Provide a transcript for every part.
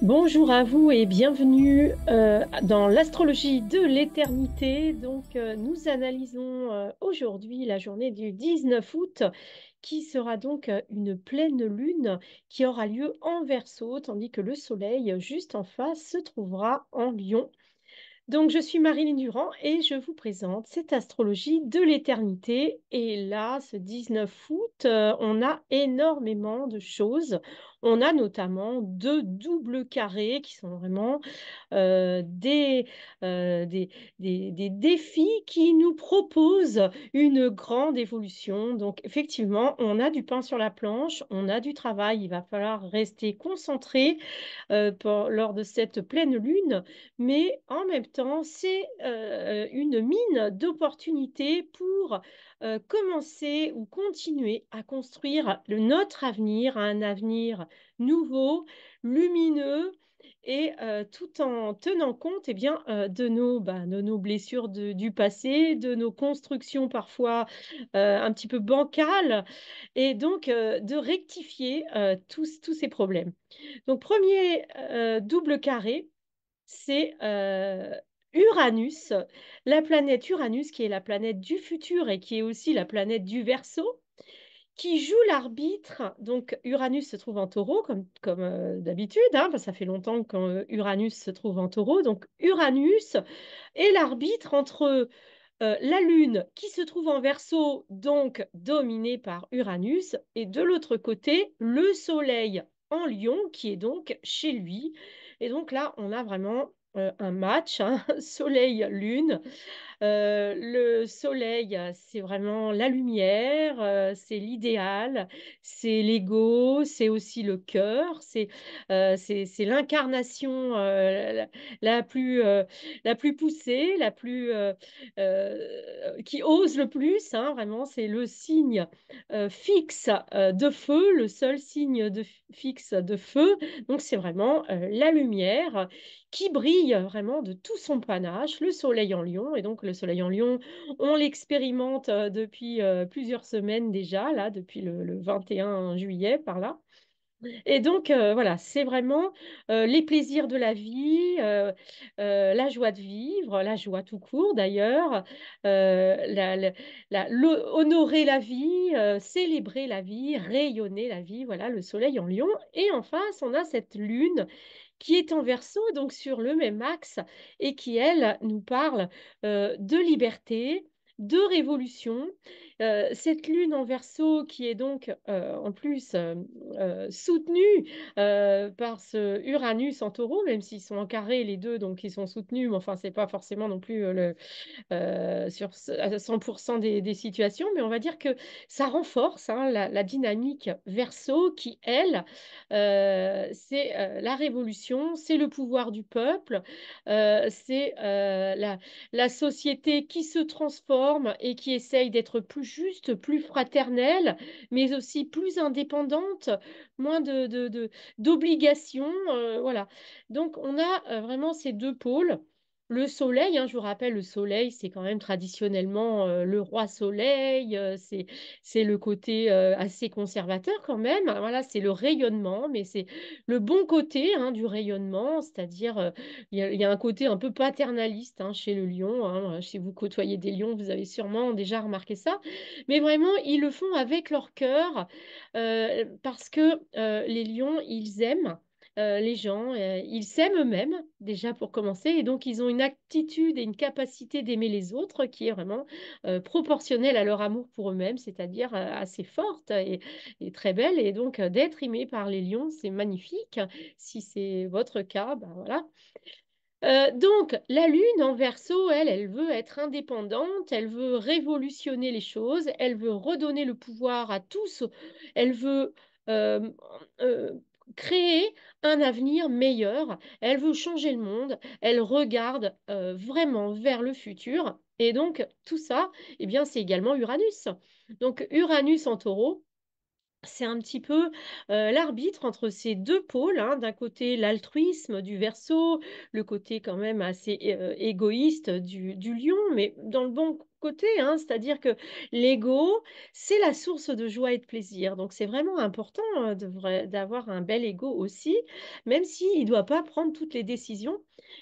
Bonjour à vous et bienvenue dans l'astrologie de l'éternité. Nous analysons aujourd'hui la journée du 19 août qui sera donc une pleine lune qui aura lieu en Verseau, tandis que le soleil juste en face se trouvera en Lion. Donc, je suis Marilyn Durand et je vous présente cette astrologie de l'éternité. Et là, ce 19 août, on a énormément de choses. On a notamment deux doubles carrés qui sont vraiment euh, des, des défis qui nous proposent une grande évolution. Donc, effectivement, on a du pain sur la planche, on a du travail. Il va falloir rester concentré lors de cette pleine lune, mais en même temps, c'est une mine d'opportunités pour commencer ou continuer à construire notre avenir, un avenir nouveau, lumineux, et tout en tenant compte bien, de nos blessures du passé, de nos constructions parfois un petit peu bancales, et donc de rectifier tous ces problèmes. Donc, premier double carré, c'est Uranus, la planète Uranus, qui est la planète du futur et qui est aussi la planète du Verseau, qui joue l'arbitre. Donc, Uranus se trouve en taureau, comme d'habitude, hein, parce que ça fait longtemps que Uranus se trouve en taureau. Donc, Uranus est l'arbitre entre la Lune qui se trouve en Verseau, donc dominée par Uranus, et de l'autre côté, le Soleil en Lion, qui est donc chez lui. Et donc là, on a vraiment un match, hein, Soleil-Lune. Le soleil, c'est vraiment la lumière, c'est l'idéal, c'est l'ego, c'est aussi le cœur, c'est l'incarnation la plus poussée, qui ose le plus, hein, vraiment, c'est le signe fixe de feu, le seul signe fixe de feu. Donc, c'est vraiment la lumière qui brille vraiment de tout son panache, le soleil en lion. Et donc le soleil en lion, on l'expérimente depuis plusieurs semaines déjà, là, depuis le 21 juillet, par là. Et donc, voilà, c'est vraiment les plaisirs de la vie, la joie de vivre, la joie tout court d'ailleurs, honorer la vie, célébrer la vie, rayonner la vie, voilà, le soleil en lion. Et en face, on a cette lune qui est en verso, donc sur le même axe, et qui, elle, nous parle de liberté, de révolution. Cette lune en verso qui est donc en plus soutenue par ce Uranus en taureau, même s'ils sont en carré les deux, donc ils sont soutenus, mais enfin, c'est pas forcément non plus à 100% des situations, mais on va dire que ça renforce, hein, la dynamique verso qui, elle, c'est la révolution, c'est le pouvoir du peuple, c'est la société qui se transforme et qui essaye d'être plus juste, plus fraternelle, mais aussi plus indépendante, moins d'obligations. Voilà. Donc, on a vraiment ces deux pôles. Le soleil, hein, je vous rappelle, le soleil, c'est quand même traditionnellement le roi soleil, c'est le côté assez conservateur quand même. Voilà, c'est le rayonnement, mais c'est le bon côté, hein, du rayonnement, c'est-à-dire il y a un côté un peu paternaliste, hein, chez le lion, hein. Si vous côtoyez des lions, vous avez sûrement déjà remarqué ça. Mais vraiment, ils le font avec leur cœur parce que les lions, ils aiment les gens, ils s'aiment eux-mêmes déjà pour commencer, et donc ils ont une attitude et une capacité d'aimer les autres qui est vraiment proportionnelle à leur amour pour eux-mêmes, c'est-à-dire assez forte et très belle, et donc d'être aimé par les lions, c'est magnifique. Si c'est votre cas, ben voilà. Donc, la Lune en Verseau, elle veut être indépendante, elle veut révolutionner les choses, elle veut redonner le pouvoir à tous, elle veut euh, euh, créer un avenir meilleur, elle veut changer le monde, elle regarde vraiment vers le futur. Et donc, tout ça, eh bien, c'est également Uranus. Donc, Uranus en taureau. C'est un petit peu l'arbitre entre ces deux pôles, hein. D'un côté, l'altruisme du Verseau, le côté quand même assez égoïste du lion, mais dans le bon côté, hein, c'est-à-dire que l'ego, c'est la source de joie et de plaisir. Donc, c'est vraiment important d'avoir un bel ego aussi, même s'il ne doit pas prendre toutes les décisions.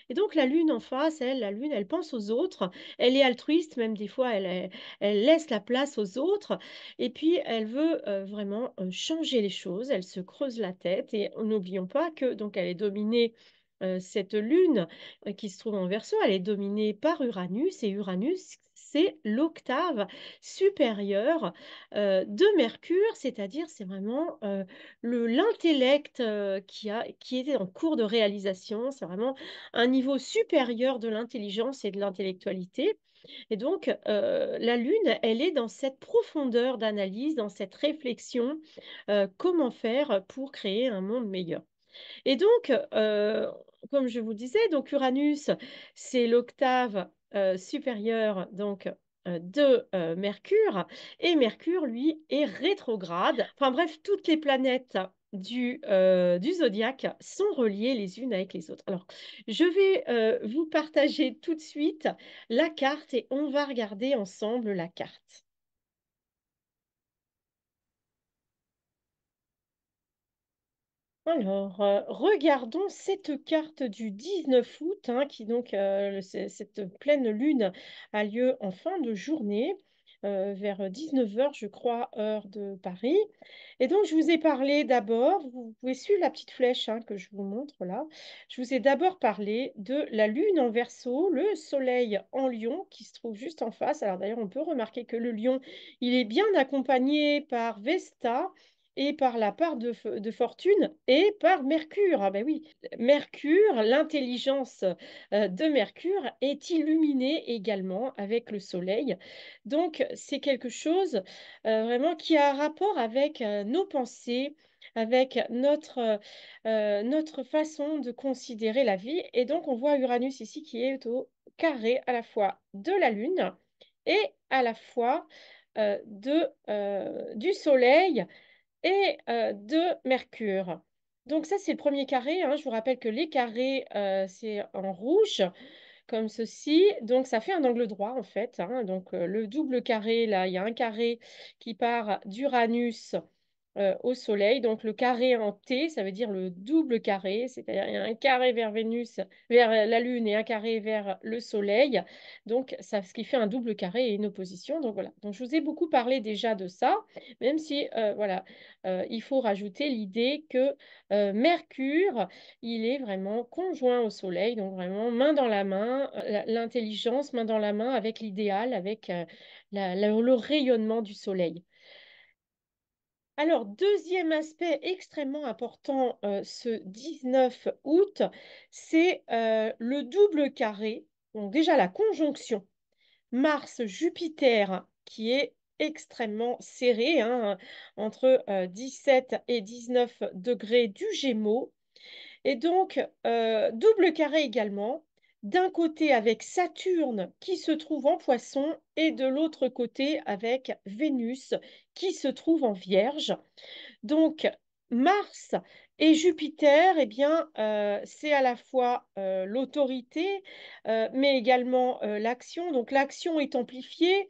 Et donc, la lune en face, elle, la lune, elle pense aux autres, elle est altruiste, même des fois, elle laisse la place aux autres, et puis elle veut vraiment changer les choses, elle se creuse la tête, et n'oublions pas que, donc, elle est dominée. Cette lune qui se trouve en Verseau, elle est dominée par Uranus et Uranus, c'est l'octave supérieure de Mercure, c'est-à-dire c'est vraiment l'intellect qui est en cours de réalisation, c'est vraiment un niveau supérieur de l'intelligence et de l'intellectualité. Et donc, la Lune, elle est dans cette profondeur d'analyse, dans cette réflexion, comment faire pour créer un monde meilleur. Et donc, comme je vous disais, donc Uranus, c'est l'octave supérieure donc, de Mercure. Et Mercure, lui, est rétrograde. Enfin bref, toutes les planètes du zodiaque sont reliées les unes avec les autres. Alors, je vais vous partager tout de suite la carte et on va regarder ensemble la carte. Alors, regardons cette carte du 19 août, hein, qui donc, cette pleine lune a lieu en fin de journée, vers 19 heures, je crois, heure de Paris. Et donc, je vous ai parlé d'abord, vous pouvez suivre la petite flèche hein, que je vous montre là. Je vous ai d'abord parlé de la lune en Verseau, le soleil en Lion, qui se trouve juste en face. Alors d'ailleurs, on peut remarquer que le Lion, il est bien accompagné par Vesta et par la part de fortune et par Mercure. Ah ben oui, Mercure, l'intelligence de Mercure est illuminée également avec le Soleil. Donc c'est quelque chose vraiment qui a un rapport avec nos pensées, avec notre façon de considérer la vie. Et donc on voit Uranus ici qui est au carré à la fois de la Lune et à la fois du Soleil et de Mercure. Donc ça, c'est le premier carré, hein. Je vous rappelle que les carrés, c'est en rouge, comme ceci. Donc ça fait un angle droit, en fait, hein. Donc le double carré, là, il y a un carré qui part d'Uranus au Soleil. Donc le carré en T, ça veut dire le double carré, c'est-à-dire il y a un carré vers Vénus, vers la Lune et un carré vers le Soleil. Donc ça, ce qui fait un double carré et une opposition. Donc voilà. Donc je vous ai beaucoup parlé déjà de ça, même si voilà, il faut rajouter l'idée que Mercure, il est vraiment conjoint au Soleil, donc vraiment main dans la main, l'intelligence main dans la main avec l'idéal, avec le rayonnement du Soleil. Alors, deuxième aspect extrêmement important ce 19 août, c'est le double carré. Donc déjà la conjonction Mars-Jupiter qui est extrêmement serré hein, entre 17 et 19 degrés du Gémeaux. Et donc, double carré également, d'un côté avec Saturne qui se trouve en Poisson et de l'autre côté avec Vénus qui se trouve en Vierge. Donc, Mars et Jupiter, eh bien, c'est à la fois l'autorité, mais également l'action. Donc, l'action est amplifiée.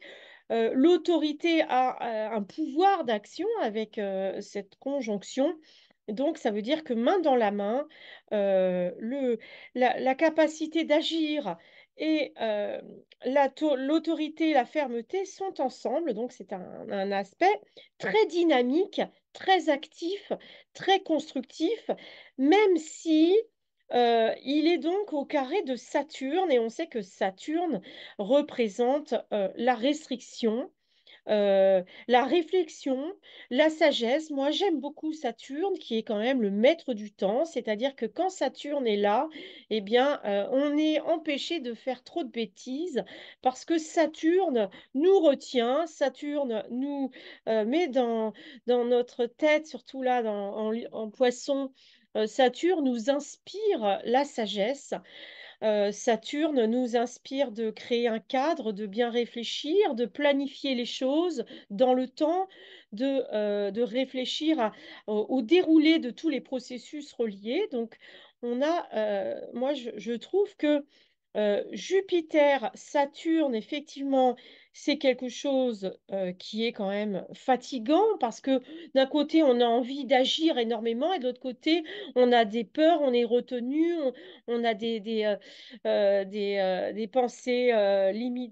L'autorité a un pouvoir d'action avec cette conjonction. Donc, ça veut dire que main dans la main, la capacité d'agir et l'autorité, la fermeté sont ensemble. Donc, c'est un aspect très dynamique, très actif, très constructif, même si il est donc au carré de Saturne, et on sait que Saturne représente la restriction, la réflexion, la sagesse. Moi, j'aime beaucoup Saturne, qui est quand même le maître du temps, c'est-à-dire que quand Saturne est là, eh bien, on est empêché de faire trop de bêtises parce que Saturne nous retient, Saturne nous met dans notre tête, surtout là en poisson. Saturne nous inspire la sagesse. Saturne nous inspire de créer un cadre, de bien réfléchir, de planifier les choses dans le temps, de réfléchir au déroulé de tous les processus reliés. Donc, moi, je trouve que Jupiter, Saturne, effectivement, c'est quelque chose qui est quand même fatigant parce que d'un côté, on a envie d'agir énormément et de l'autre côté, on a des peurs, on est retenu, on a des pensées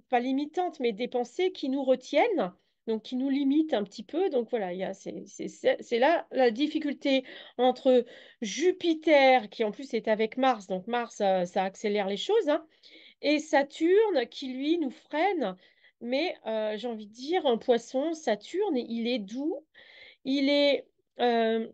pas limitantes, mais des pensées qui nous retiennent. Donc, qui nous limitent un petit peu. Donc, voilà, c'est là la difficulté entre Jupiter, qui en plus est avec Mars. Donc, Mars, ça accélère les choses, hein, et Saturne qui, lui, nous freine. Mais j'ai envie de dire, en poisson, Saturne, il est doux, il est, euh,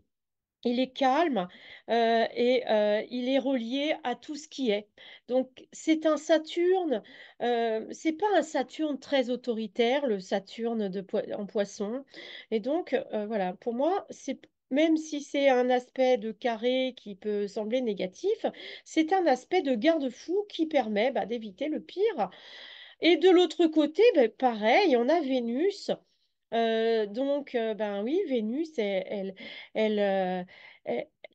il est calme et il est relié à tout ce qui est. Donc, c'est un Saturne, c'est pas un Saturne très autoritaire, le Saturne en poisson. Et donc, voilà, pour moi, même si c'est un aspect de carré qui peut sembler négatif, c'est un aspect de garde-fou qui permet d'éviter le pire. Et de l'autre côté, pareil, on a Vénus. Ben oui, Vénus, elle, elle,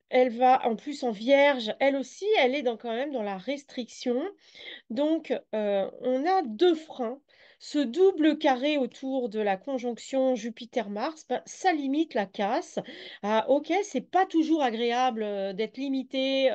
elle va en plus en Vierge. Elle aussi, elle est quand même dans la restriction. Donc, on a deux freins. Ce double carré autour de la conjonction Jupiter-Mars, ça limite la casse. Ah, ok, c'est pas toujours agréable d'être limité,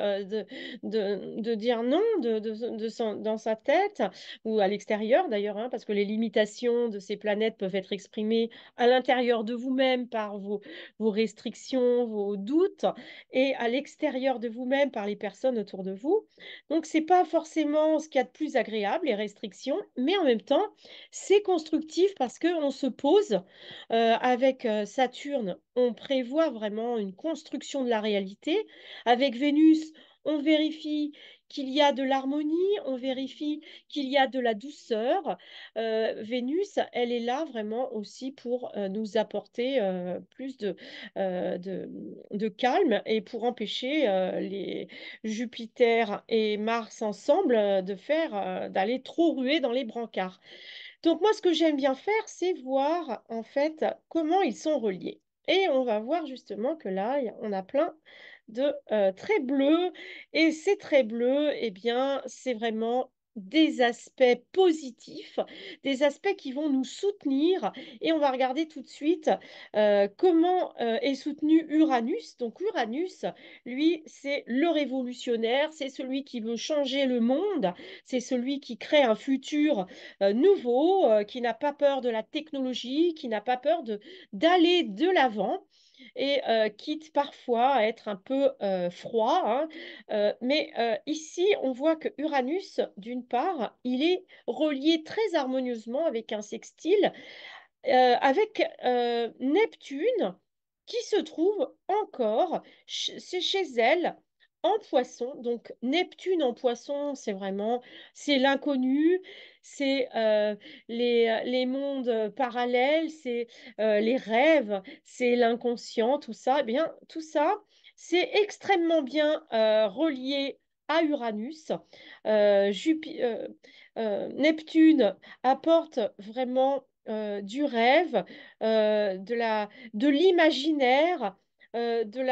de dire non dans sa tête ou à l'extérieur d'ailleurs, hein, parce que les limitations de ces planètes peuvent être exprimées à l'intérieur de vous-même par vos restrictions, vos doutes, et à l'extérieur de vous-même par les personnes autour de vous. Donc, c'est pas forcément ce qu'il y a de plus agréable, les restrictions, mais en même temps, c'est constructif parce qu'on se pose avec Saturne, on prévoit vraiment une construction de la réalité. Avec Vénus, on vérifie qu'il y a de l'harmonie, on vérifie qu'il y a de la douceur. Vénus, elle est là vraiment aussi pour nous apporter plus de calme et pour empêcher les Jupiter et Mars ensemble d'aller trop ruer dans les brancards. Donc moi, ce que j'aime bien faire, c'est voir en fait comment ils sont reliés. Et on va voir justement que là, on a plein de traits bleus. Et ces traits bleus, eh bien, c'est vraiment des aspects positifs, des aspects qui vont nous soutenir. Et on va regarder tout de suite comment est soutenu Uranus. Donc Uranus, lui, c'est le révolutionnaire, c'est celui qui veut changer le monde, c'est celui qui crée un futur nouveau, qui n'a pas peur de la technologie, qui n'a pas peur d'aller de l'avant et quitte parfois à être un peu froid, hein. Mais ici, on voit que Uranus, d'une part, il est relié très harmonieusement avec un sextile avec Neptune qui se trouve encore c'est chez elle en poisson. Donc Neptune en poisson, c'est l'inconnu, c'est les mondes parallèles, c'est les rêves, c'est l'inconscient, tout ça. Eh bien, tout ça, c'est extrêmement bien relié à Uranus. Neptune apporte vraiment du rêve, de l'imaginaire, de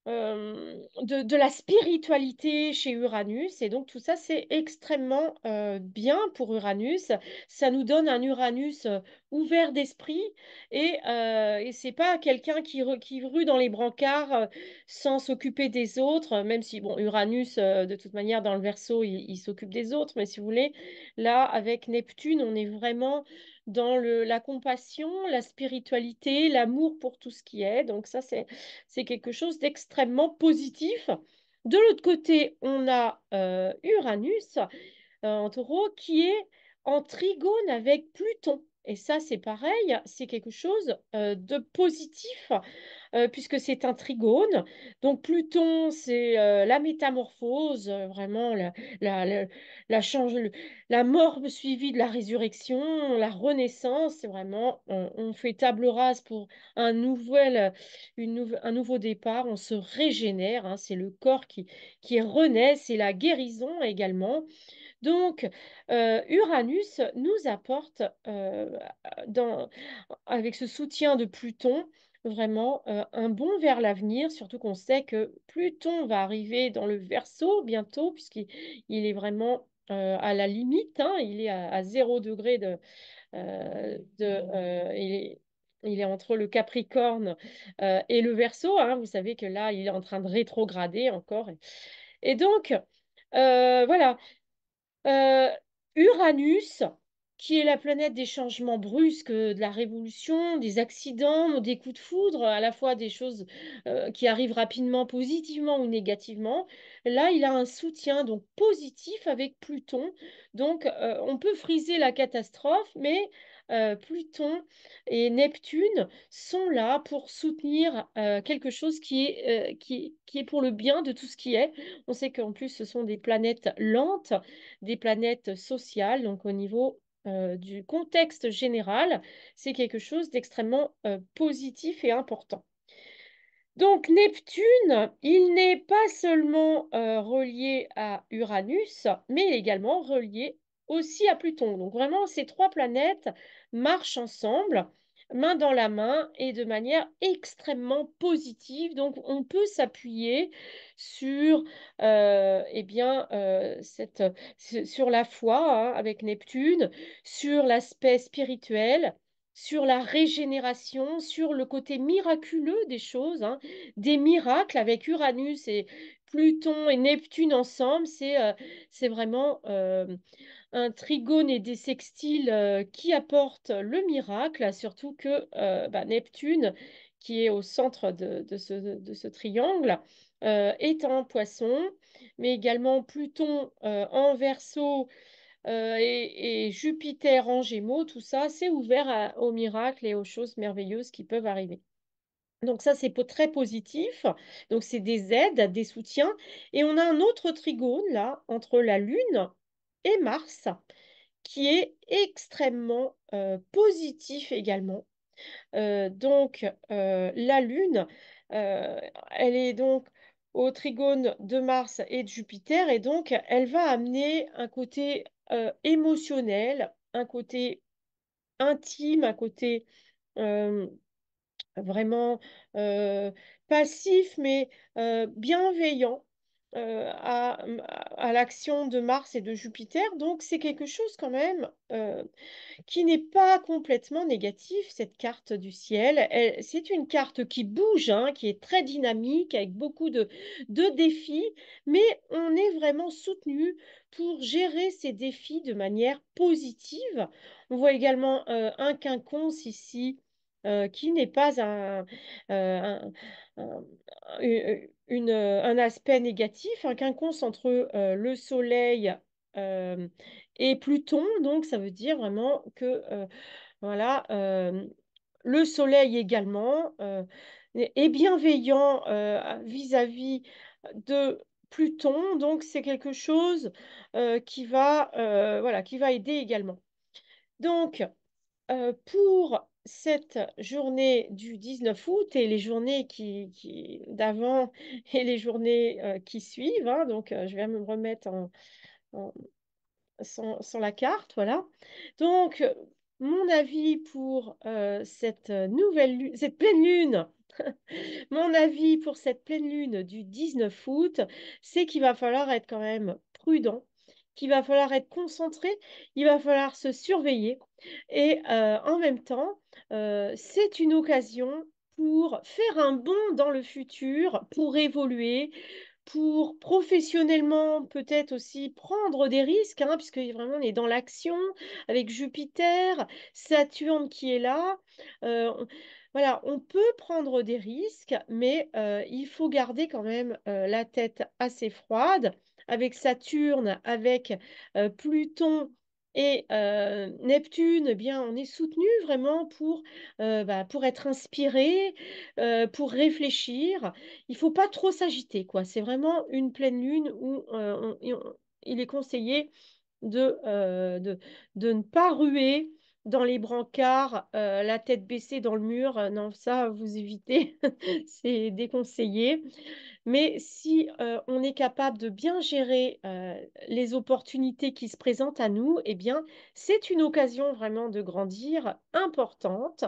de la spiritualité chez Uranus. Et donc tout ça, c'est extrêmement bien pour Uranus. Ça nous donne un Uranus ouvert d'esprit et c'est pas quelqu'un qui rue dans les brancards sans s'occuper des autres, même si, bon, Uranus, de toute manière, dans le Verseau, il s'occupe des autres. Mais si vous voulez, là, avec Neptune, on est vraiment dans la compassion, la spiritualité, l'amour pour tout ce qui est. Donc ça, c'est quelque chose d'extrêmement positif. De l'autre côté, on a Uranus en taureau qui est en trigone avec Pluton. Et ça, c'est pareil, c'est quelque chose de positif puisque c'est un trigone. Donc Pluton, c'est la métamorphose, vraiment la, la, la, change, la mort suivie de la résurrection, la renaissance. C'est vraiment, on fait table rase pour un un nouveau départ. On se régénère, hein, c'est le corps qui renaît, c'est la guérison également. Donc, Uranus nous apporte, dans, avec ce soutien de Pluton, vraiment un bond vers l'avenir, surtout qu'on sait que Pluton va arriver dans le Verseau bientôt, puisqu'il est vraiment à la limite, hein, il est à 0 degré il est entre le Capricorne et le Verseau, hein. Vous savez que là, il est en train de rétrograder encore. Et donc, voilà. Euh, Uranus, qui est la planète des changements brusques, de la révolution, des accidents, des coups de foudre, à la fois des choses qui arrivent rapidement, positivement ou négativement. Là, il a un soutien donc positif avec Pluton. Donc, on peut friser la catastrophe, mais Pluton et Neptune sont là pour soutenir quelque chose qui est pour le bien de tout ce qui est. On sait qu'en plus, ce sont des planètes lentes, des planètes sociales, donc au niveau du contexte général, c'est quelque chose d'extrêmement positif et important. Donc Neptune, il n'est pas seulement relié à Uranus, mais également relié aussi à Pluton. Donc vraiment, ces trois planètes marchent ensemble, main dans la main et de manière extrêmement positive. Donc on peut s'appuyer sur sur la foi, hein, avec Neptune, sur l'aspect spirituel, sur la régénération, sur le côté miraculeux des choses, hein, des miracles avec Uranus et Pluton et Neptune ensemble. C'est vraiment un trigone et des sextiles qui apportent le miracle, surtout que Neptune, qui est au centre de ce triangle, est en Poisson, mais également Pluton en Verseau et Jupiter en Gémeaux. Tout ça, c'est ouvert aux miracles et aux choses merveilleuses qui peuvent arriver. Donc ça, c'est très positif. Donc c'est des aides, des soutiens. Et on a un autre trigone là, entre la Lune et Mars, qui est extrêmement positif également. La Lune, euh, elle est donc au trigone de Mars et de Jupiter, et donc elle va amener un côté émotionnel, un côté intime, un côté euh, vraiment euh, passif, mais bienveillant à l'action de Mars et de Jupiter. Donc c'est quelque chose quand même qui n'est pas complètement négatif, cette carte du ciel. C'est une carte qui bouge, hein, qui est très dynamique, avec beaucoup de défis, mais on est vraiment soutenu pour gérer ces défis de manière positive. On voit également un quinconce ici. Qui n'est pas un- un aspect négatif, un quinconce entre le Soleil et Pluton. Donc ça veut dire vraiment que voilà, le Soleil également est bienveillant vis-à-vis de Pluton. Donc c'est quelque chose qui va aider également. Donc pour cette journée du 19 août et les journées d'avant et les journées qui suivent, hein, donc je vais me remettre sans la carte, voilà. Donc, mon avis pour cette pleine lune, mon avis pour cette pleine lune du 19 août, c'est qu'il va falloir être quand même prudent, qu'il va falloir être concentré, il va falloir se surveiller et en même temps, c'est une occasion pour faire un bond dans le futur, pour évoluer, pour professionnellement peut-être aussi prendre des risques, hein, puisque vraiment on est dans l'action avec Jupiter, Saturne qui est là. Voilà, on peut prendre des risques, mais il faut garder quand même la tête assez froide. Avec Saturne, avec Pluton et Neptune, eh bien, on est soutenu vraiment pour être inspiré, pour réfléchir. Il faut pas trop s'agiter, quoi. C'est vraiment une pleine lune où il est conseillé de ne pas ruer dans les brancards, la tête baissée dans le mur. Non, ça, vous évitez, c'est déconseillé. Mais si on est capable de bien gérer les opportunités qui se présentent à nous, eh bien, c'est une occasion vraiment de grandir importante.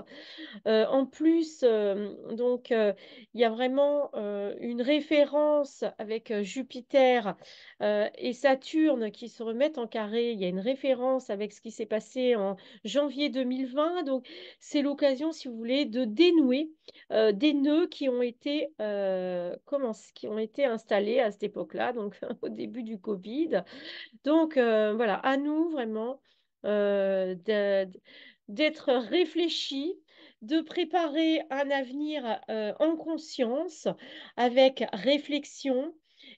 En plus, il y a vraiment une référence avec Jupiter et Saturne qui se remettent en carré. Il y a une référence avec ce qui s'est passé en janvier 2020. Donc, c'est l'occasion, si vous voulez, de dénouer des nœuds qui ont été installés à cette époque-là, donc au début du Covid. Donc, voilà, à nous vraiment d'être réfléchis, de préparer un avenir en conscience, avec réflexion,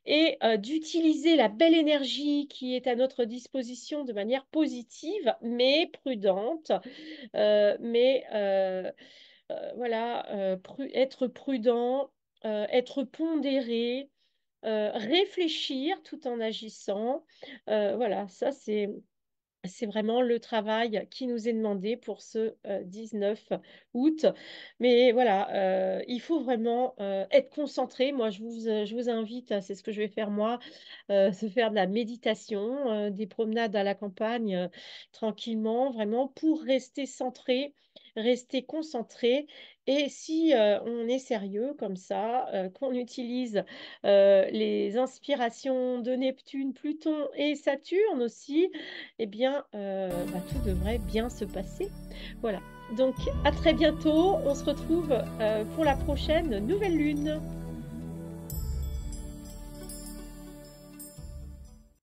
et d'utiliser la belle énergie qui est à notre disposition de manière positive, mais prudente, voilà, être prudent, être pondéré, réfléchir tout en agissant. Voilà, ça c'est vraiment le travail qui nous est demandé pour ce 19 août. Mais voilà, il faut vraiment être concentré. Moi, je vous invite, c'est ce que je vais faire moi, se faire de la méditation, des promenades à la campagne tranquillement, vraiment pour rester centré, rester concentré. Et si on est sérieux comme ça, qu'on utilise les inspirations de Neptune, Pluton et Saturne aussi, eh bien, tout devrait bien se passer. Voilà. Donc, à très bientôt. On se retrouve pour la prochaine nouvelle lune.